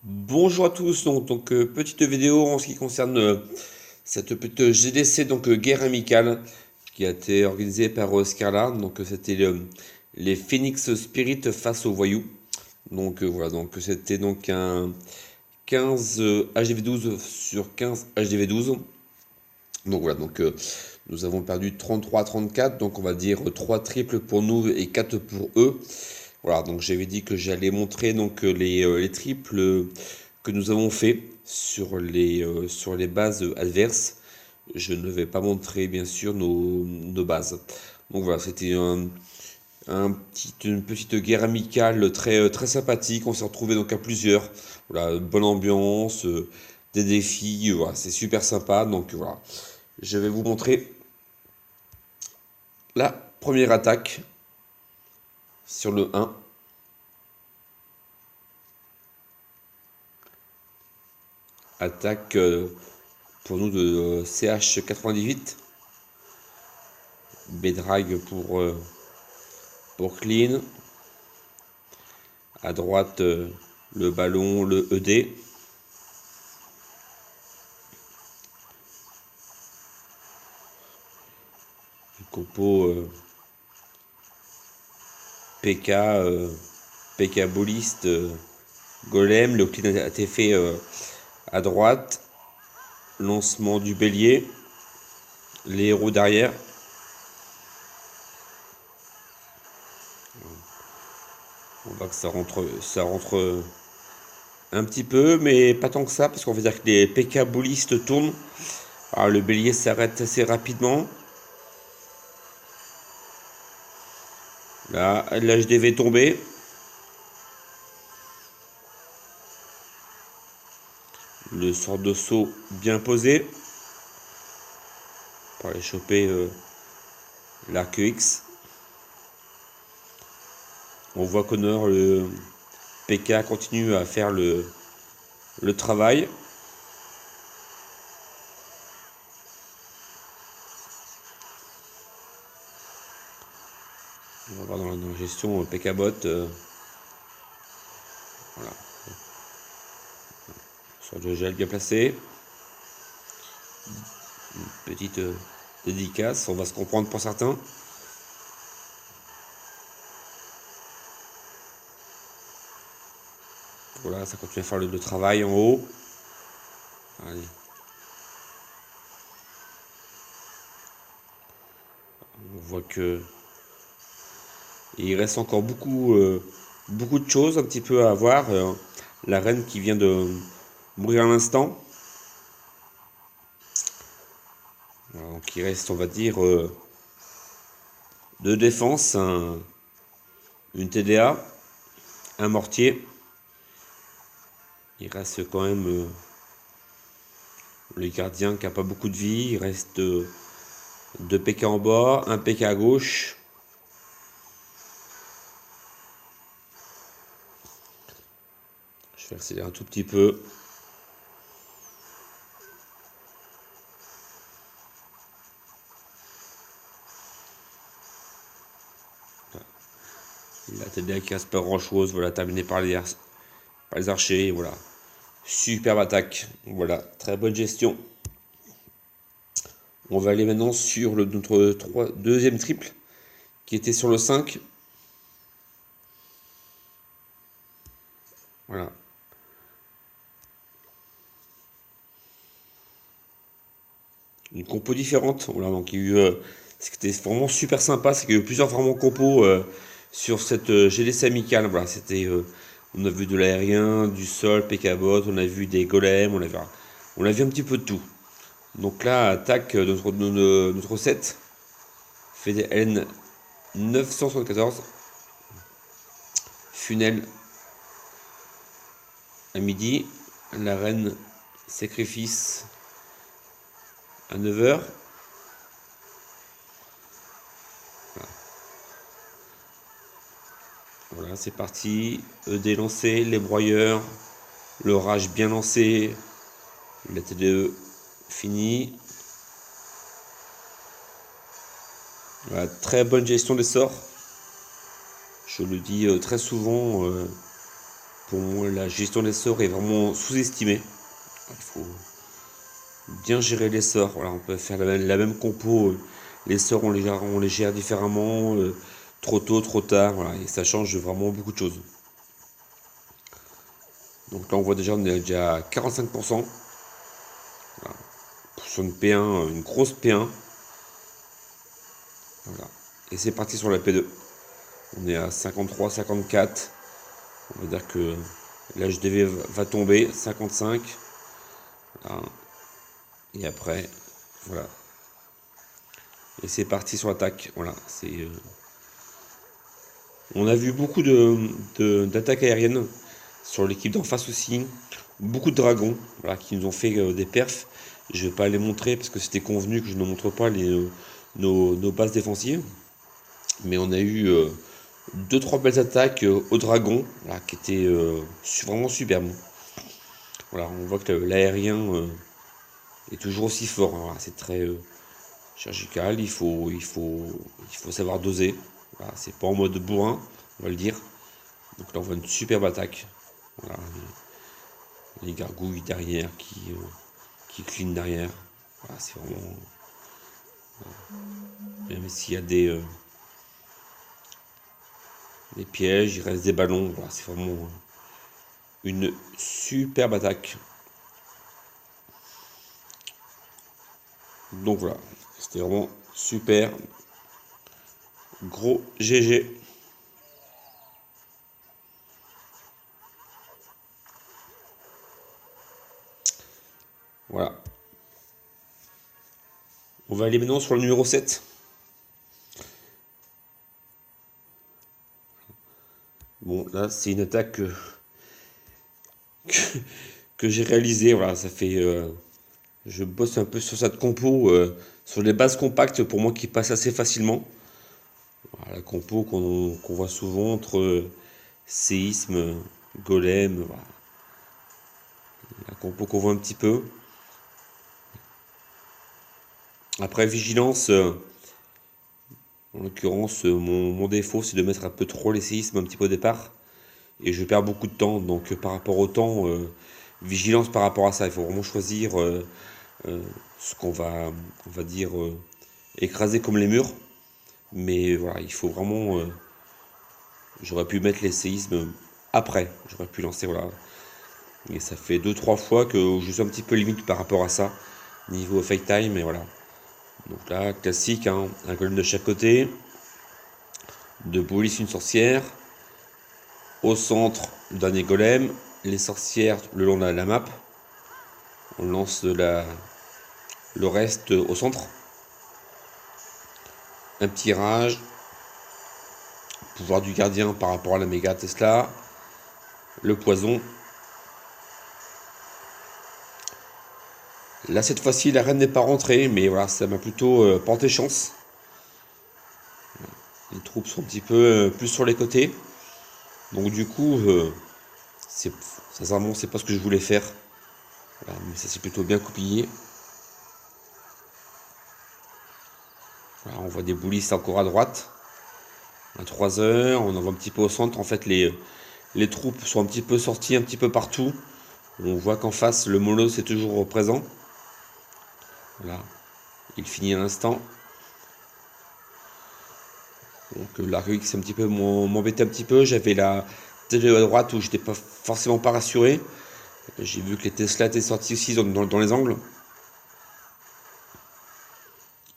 Bonjour à tous, petite vidéo en ce qui concerne cette petite GDC, guerre amicale, qui a été organisée par Scarla. C'était les Phoenix Spirit face aux voyous. Voilà, c'était un 15 HDV12 sur 15 HDV12. Nous avons perdu 33-34, donc on va dire 3 triples pour nous et 4 pour eux. Voilà, donc j'avais dit que j'allais montrer les triples que nous avons fait sur les bases adverses. Je ne vais pas montrer bien sûr nos bases. Donc voilà, c'était une petite guerre amicale très sympathique. On s'est retrouvé donc à plusieurs. Voilà, bonne ambiance, des défis, voilà, c'est super sympa. Donc voilà, je vais vous montrer la première attaque sur le 1. Attaque pour nous de CH98. B-drag pour clean. À droite, le ballon, le ED. Le compo PK, PK boliste, golem. Le clean a été fait à droite. Lancement du bélier. Les héros derrière. On voit que ça rentre un petit peu, mais pas tant que ça, parce qu'on va dire que les PK boulistes tournent. Alors, le bélier s'arrête assez rapidement. Là, l'HDV est tombé. Le sort de saut bien posé. Pour aller choper l'arc X. On voit qu'Honneur, le PK, continue à faire le travail. On va voir dans la gestion PK bot. Voilà. Sort de gel bien placé. Une petite dédicace, on va se comprendre pour certains. Voilà, ça continue à faire le travail en haut. Allez. On voit que il reste encore beaucoup de choses un petit peu à voir. La reine qui vient de mourir à l'instant. Voilà, donc il reste, on va dire, deux défenses, une TDA, un mortier. Il reste quand même le gardien qui n'a pas beaucoup de vie. Il reste deux PK en bas, un PK à gauche. Je vais accélérer un tout petit peu. La TDA qui reste pas grand chose. Voilà, terminé par les archers. Voilà. Superbe attaque. Voilà, très bonne gestion. On va aller maintenant sur notre deuxième triple qui était sur le 5. Voilà. Une compo différente. Voilà, donc il y a eu, ce qui était vraiment super sympa, c'est qu'il y a eu plusieurs vraiment compos sur cette GDC amicale. Voilà, on a vu de l'aérien, du sol, PK-bot, on a vu des golems, on a vu un petit peu de tout. Donc là, attaque notre set, fait des N 974, funnel à midi, la reine sacrifice à 9h. Voilà, c'est parti. ED lancé, les broyeurs, l'orage bien lancé, la TDE fini. Voilà, très bonne gestion des sorts. Je le dis très souvent, Pour moi, la gestion des sorts est vraiment sous-estimée. Il faut bien gérer les sorts. Voilà, on peut faire la même compo. Les sorts, on les gère différemment. Trop tôt, trop tard. Voilà, et ça change vraiment beaucoup de choses. Donc là, on voit déjà, on est déjà à 45%. Voilà. Sur une P1, une grosse P1. Voilà. Et c'est parti sur la P2. On est à 53, 54. On va dire que l'HDV va tomber. 55. Voilà. Et après, voilà. Et c'est parti sur l'attaque. Voilà. On a vu beaucoup d'attaques aériennes sur l'équipe d'en face aussi. Beaucoup de dragons, voilà, qui nous ont fait des perfs. Je ne vais pas les montrer parce que c'était convenu que je ne montre pas nos bases défensives. Mais on a eu 2-3 belles attaques aux dragons, voilà, qui étaient vraiment superbes. Voilà, on voit que l'aérien est toujours aussi fort. Hein, voilà, c'est très chirurgical. Il faut savoir doser. Voilà, c'est pas en mode bourrin, on va le dire. Donc là, on voit une superbe attaque. Voilà, les gargouilles derrière qui clean derrière. Voilà, c'est vraiment. Même s'il y a des pièges, il reste des ballons. Voilà, c'est vraiment une superbe attaque. Donc voilà, c'était vraiment super. Gros GG. Voilà. On va aller maintenant sur le numéro 7. Bon, là, c'est une attaque que j'ai réalisée. Voilà, ça fait. Je bosse un peu sur cette compo, sur les bases compactes pour moi qui passent assez facilement. Voilà, la compo qu'on voit souvent entre séisme, golem. Voilà. La compo qu'on voit un petit peu. Après, vigilance. En l'occurrence, mon défaut, c'est de mettre un peu trop les séismes un petit peu au départ. Et je perds beaucoup de temps. Donc, par rapport au temps, vigilance par rapport à ça. Il faut vraiment choisir ce on va dire, écraser comme les murs. Mais voilà, il faut vraiment. J'aurais pu mettre les séismes après. J'aurais pu lancer, voilà. Et ça fait 2-3 fois que je suis un petit peu limite par rapport à ça. Niveau fake time, et voilà. Donc là, classique, hein, un golem de chaque côté. De police, une sorcière. Au centre, le dernier golem. Les sorcières le long de la map. On lance le reste au centre. Un petit rage. Pouvoir du gardien par rapport à la méga Tesla. Le poison. Là, cette fois-ci, la reine n'est pas rentrée, mais voilà, ça m'a plutôt porté chance. Les troupes sont un petit peu plus sur les côtés. Donc du coup, sincèrement, c'est pas ce que je voulais faire. Voilà, mais ça s'est plutôt bien coupillé. Voilà, on voit des boulistes encore à droite. À 3 heures, on en voit un petit peu au centre. En fait, les troupes sont un petit peu sorties un petit peu partout. On voit qu'en face, le mollo c'est toujours présent. Voilà, il finit à l'instant. Donc la rue c'est un petit peu m'embêtait un petit peu. J'avais la télé à droite où j'étais pas forcément pas rassuré. J'ai vu que les Tesla étaient sortis aussi dans les angles.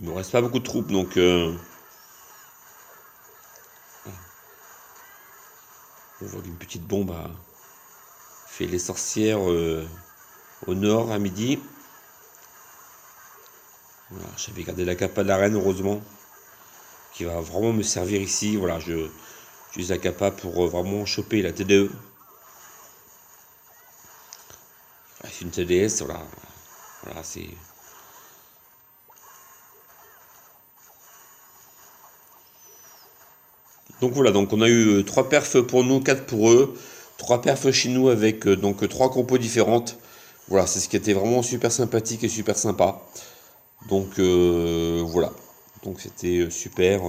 Il me reste pas beaucoup de troupes donc on voit qu'une petite bombe a fait les sorcières au nord à midi. Voilà, j'avais gardé la capa de la reine heureusement qui va vraiment me servir ici. Voilà, j'utilise la capa pour vraiment choper la TDE. C'est une TDS, voilà. Voilà, c'est. Donc voilà, donc on a eu 3 perfs pour nous, 4 pour eux, 3 perfs chez nous avec donc 3 compos différentes. Voilà, c'est ce qui était vraiment super sympathique et super sympa. Donc voilà, donc c'était super.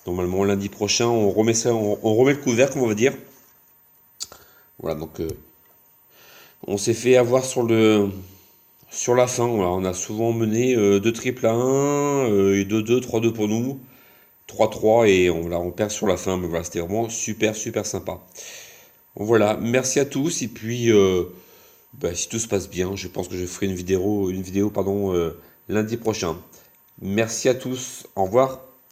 Normalement lundi prochain, on remet ça, on remet le couvercle, on va dire. Voilà, donc on s'est fait avoir sur la fin. Voilà, on a souvent mené 2 triples à 1 et 2-2, 3-2 pour nous. 3-3 et on perd sur la fin. Mais voilà, c'était vraiment super, super sympa. Voilà, merci à tous. Et puis, bah, si tout se passe bien, je pense que je ferai une vidéo pardon, lundi prochain. Merci à tous. Au revoir.